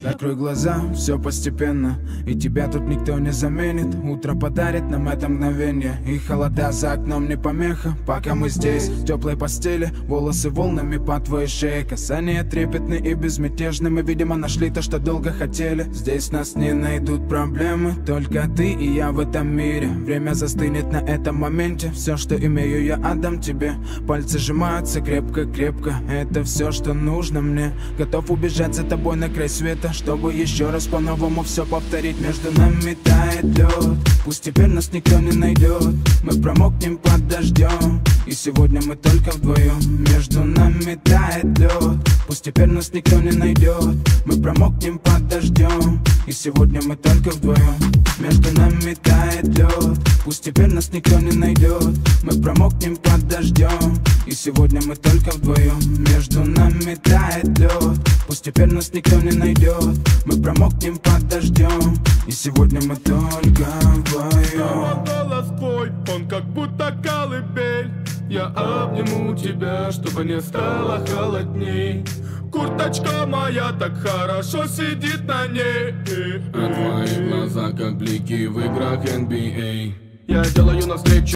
Закрой глаза, все постепенно, и тебя тут никто не заменит. Утро подарит нам это мгновение, и холода за окном не помеха. Пока мы здесь, в теплой постели, волосы волнами по твоей шее. Касания трепетны и безмятежны, мы, видимо, нашли то, что долго хотели. Здесь нас не найдут проблемы, только ты и я в этом мире. Время застынет на этом моменте, все, что имею, я отдам тебе. Пальцы сжимаются крепко-крепко, это все, что нужно мне. Готов убежать за тобой на край света, чтобы еще раз по-новому все повторить. Между нами тает лед, пусть теперь нас никто не найдет. Мы промокнем под дождем, и сегодня мы только вдвоем. Между нами тает лед, пусть теперь нас никто не найдет. Мы промокнем под дождем, и сегодня мы только вдвоем. Между нами тает лед, пусть теперь нас никто не найдет. Мы промокнем под дождем, и сегодня мы только вдвоем. Между нами тает лед, пусть теперь нас никто не найдет. Мы промокнем под дождем, и сегодня мы только вдвоем. Голос твой, он как будто колыбель. Я обниму тебя, чтобы не стало холодней. Курточка моя так хорошо сидит на ней. А твои глаза как блики в играх NBA. Я делаю навстречу